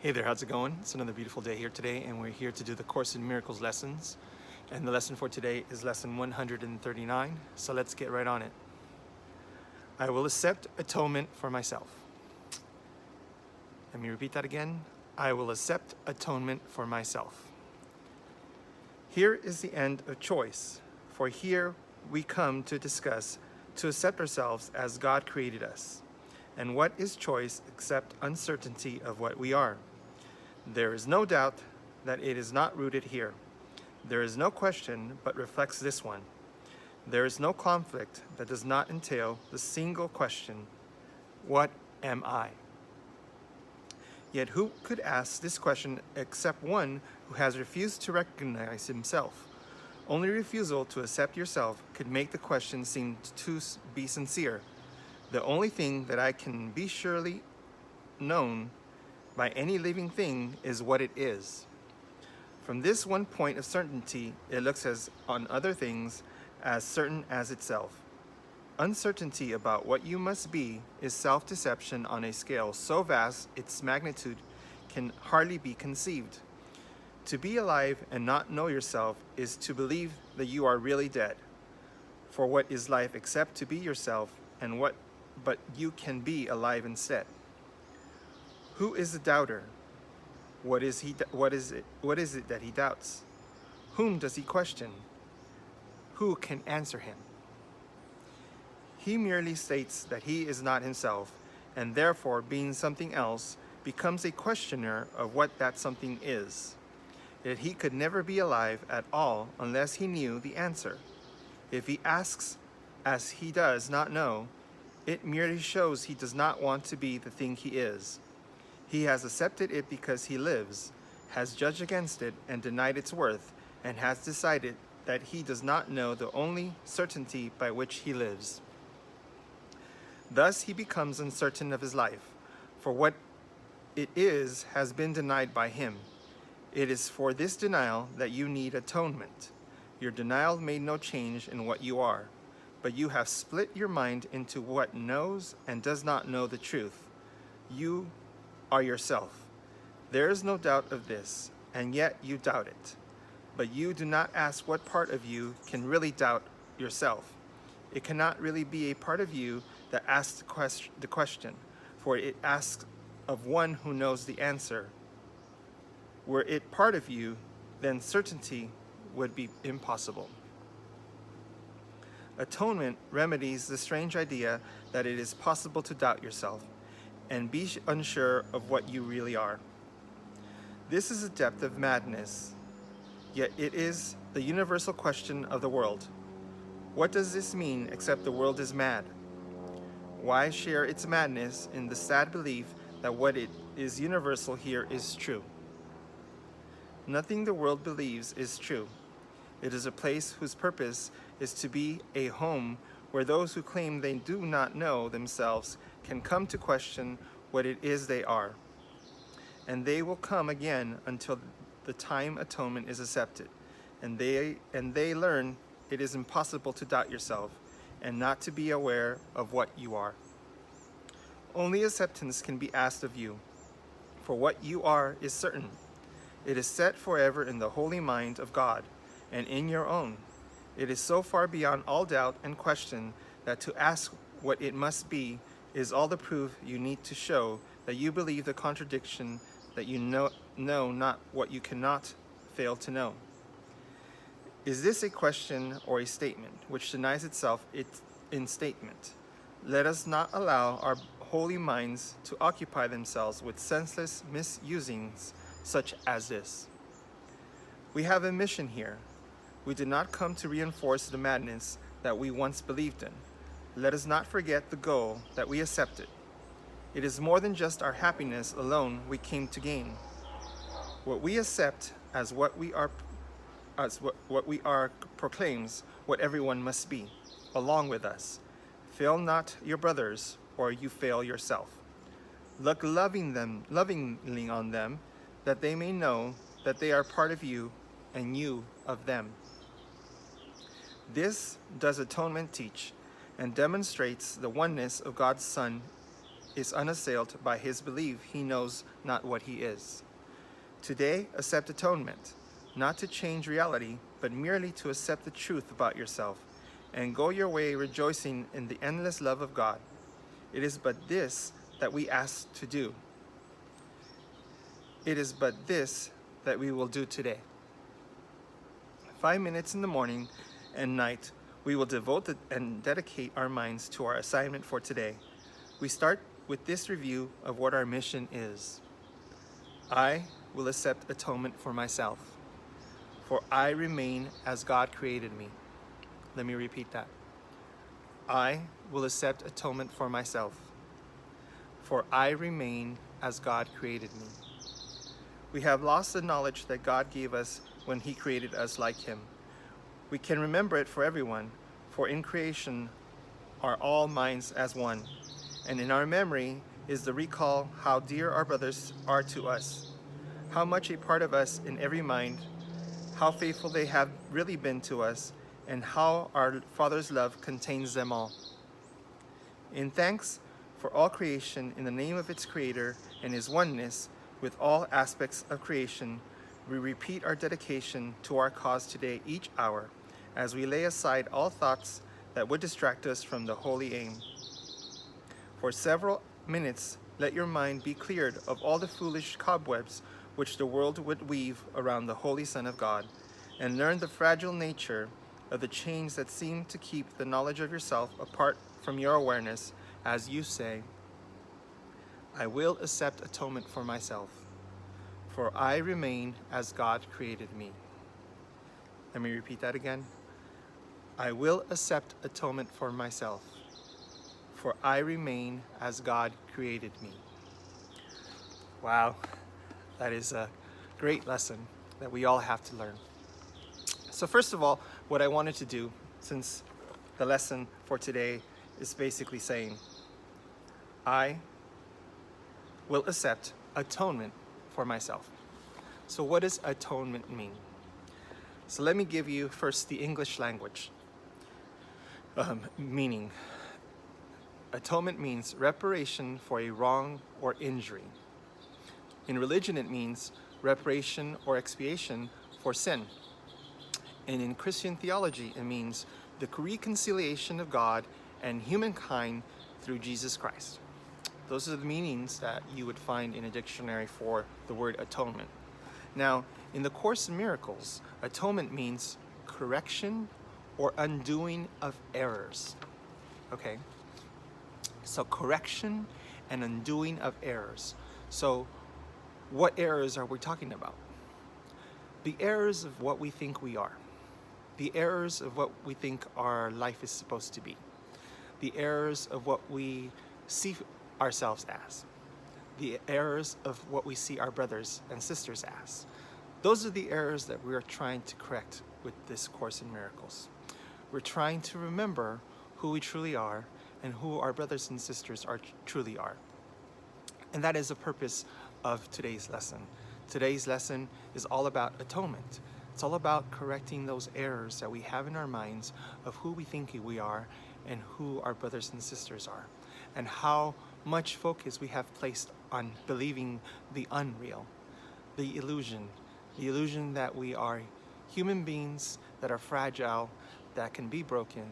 Hey there, how's it going? It's another beautiful day here today, and we're here to do the Course in Miracles lessons. And the lesson for today is lesson 139, so let's get right on it. I will accept atonement for myself. Let me repeat that again. I will accept atonement for myself. Here is the end of choice, for here we come to discuss to accept ourselves as God created us. And what is choice except uncertainty of what we are? There is no doubt that it is not rooted here. There is no question but reflects this one. There is no conflict that does not entail the single question, what am I? Yet who could ask this question except one who has refused to recognize himself? Only refusal to accept yourself could make the question seem to be sincere. The only thing that I can be surely known by any living thing is what it is. From this one point of certainty, it looks as on other things as certain as itself. Uncertainty about what you must be is self-deception on a scale so vast its magnitude can hardly be conceived. To be alive and not know yourself is to believe that you are really dead. For what is life except to be yourself, and but you can be alive instead. Who is the doubter? What is it that he doubts? Whom does he question? Who can answer him? He merely states that he is not himself, and therefore, being something else, becomes a questioner of what that something is. Yet he could never be alive at all unless he knew the answer. If he asks as he does not know, it merely shows he does not want to be the thing he is. He has accepted it because he lives, has judged against it and denied its worth, and has decided that he does not know the only certainty by which he lives. Thus he becomes uncertain of his life, for what it is has been denied by him. It is for this denial that you need atonement. Your denial made no change in what you are, but you have split your mind into what knows and does not know the truth. You are yourself. There is no doubt of this, and yet you doubt it. But you do not ask what part of you can really doubt yourself. It cannot really be a part of you that asks the question, for it asks of one who knows the answer. Were it part of you, then certainty would be impossible. Atonement remedies the strange idea that it is possible to doubt yourself and be unsure of what you really are. This is a depth of madness, yet it is the universal question of the world. What does this mean except the world is mad? Why share its madness in the sad belief that what it is universal here is true? Nothing the world believes is true. It is a place whose purpose is to be a home where those who claim they do not know themselves can come to question what it is they are. And they will come again until the time atonement is accepted, and they learn it is impossible to doubt yourself and not to be aware of what you are. Only acceptance can be asked of you, for what you are is certain. It is set forever in the holy mind of God and in your own. It is so far beyond all doubt and question that to ask what it must be is all the proof you need to show that you believe the contradiction, that you know not what you cannot fail to know. Is this a question or a statement which denies itself in statement? Let us not allow our holy minds to occupy themselves with senseless misusings such as this. We have a mission here. We did not come to reinforce the madness that we once believed in. Let us not forget the goal that we accepted. It is more than just our happiness alone we came to gain. What we accept as what we are proclaims what everyone must be, along with us. Fail not your brothers, or you fail yourself. Look lovingly on them, that they may know that they are part of you and you of them. This does atonement teach, and demonstrates the oneness of God's Son is unassailed by his belief he knows not what he is. Today, accept atonement, not to change reality, but merely to accept the truth about yourself, and go your way rejoicing in the endless love of God. It is but this that we ask to do. It is but this that we will do today. 5 minutes in the morning and night, we will devote and dedicate our minds to our assignment for today. We start with this review of what our mission is. I will accept atonement for myself, for I remain as God created me. Let me repeat that. I will accept atonement for myself, for I remain as God created me. We have lost the knowledge that God gave us when He created us like Him. We can remember it for everyone, for in creation are all minds as one, and in our memory is the recall how dear our brothers are to us, how much a part of us in every mind, how faithful they have really been to us, and how our Father's love contains them all. In thanks for all creation in the name of its Creator and His oneness with all aspects of creation, we repeat our dedication to our cause today each hour, as we lay aside all thoughts that would distract us from the holy aim. For several minutes, let your mind be cleared of all the foolish cobwebs which the world would weave around the Holy Son of God, and learn the fragile nature of the chains that seem to keep the knowledge of yourself apart from your awareness, as you say, I will accept atonement for myself, for I remain as God created me. Let me repeat that again. I will accept atonement for myself, for I remain as God created me. Wow, that is a great lesson that we all have to learn. So first of all, what I wanted to do, since the lesson for today is basically saying, I will accept atonement for myself. So what does atonement mean? So let me give you first the English language meaning. Atonement means reparation for a wrong or injury. In religion, it means reparation or expiation for sin. And in Christian theology, it means the reconciliation of God and humankind through Jesus Christ. Those are the meanings that you would find in a dictionary for the word atonement. Now, in the Course in Miracles, atonement means correction or undoing of errors. Okay? So correction and undoing of errors. So what errors are we talking about? The errors of what we think we are. The errors of what we think our life is supposed to be. The errors of what we see ourselves as. The errors of what we see our brothers and sisters as. Those are the errors that we are trying to correct with this Course in Miracles. We're trying to remember who we truly are and who our brothers and sisters truly are. And that is the purpose of today's lesson. Today's lesson is all about atonement. It's all about correcting those errors that we have in our minds of who we think we are and who our brothers and sisters are, and how much focus we have placed on believing the unreal, the illusion that we are human beings that are fragile, that can be broken,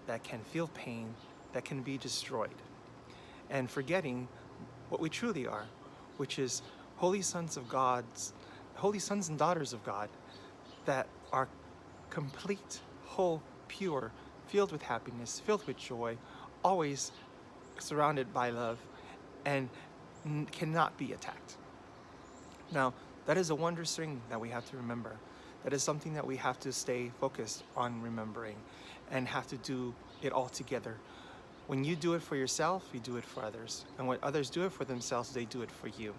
that can feel pain, that can be destroyed, and forgetting what we truly are, which is holy sons of God, holy sons and daughters of God, that are complete, whole, pure, filled with happiness, filled with joy, always surrounded by love, and cannot be attacked. Now, that is a wondrous thing that we have to remember. That is something that we have to stay focused on remembering and have to do it all together. When you do it for yourself, you do it for others. And when others do it for themselves, they do it for you.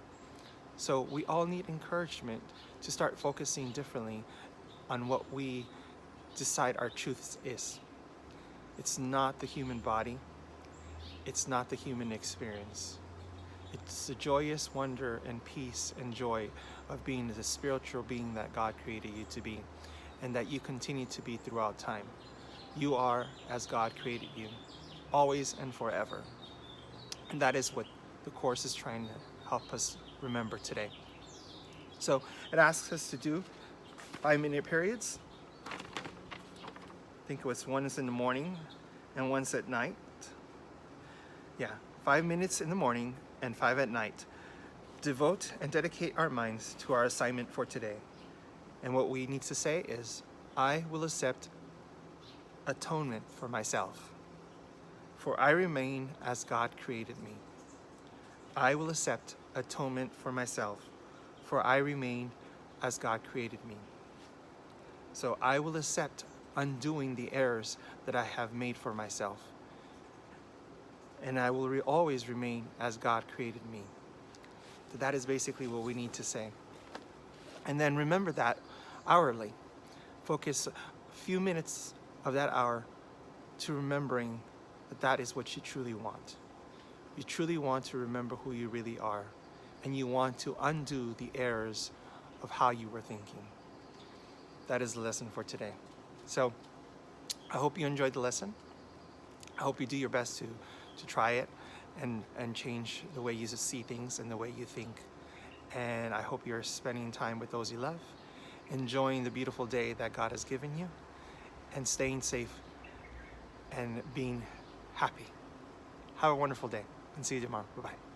So we all need encouragement to start focusing differently on what we decide our truth is. It's not the human body. It's not the human experience. It's the joyous wonder and peace and joy of being the spiritual being that God created you to be, and that you continue to be throughout time. You are as God created you, always and forever. And that is what the course is trying to help us remember today. So it asks us to do 5-minute periods. I think it was once in the morning and once at night. Yeah, 5 minutes in the morning and 5 at night. Devote and dedicate our minds to our assignment for today. And what we need to say is, I will accept atonement for myself, for I remain as God created me. I will accept atonement for myself, for I remain as God created me. So I will accept undoing the errors that I have made for myself. And I will always remain as God created me. So that is basically what we need to say. And then remember that hourly. Focus a few minutes of that hour to remembering that that is what you truly want. You truly want to remember who you really are, and you want to undo the errors of how you were thinking. That is the lesson for today. So I hope you enjoyed the lesson. I hope you do your best to try it and change the way you see things and the way you think. And I hope you're spending time with those you love, enjoying the beautiful day that God has given you, and staying safe and being happy. Have a wonderful day, and see you tomorrow. Bye-bye.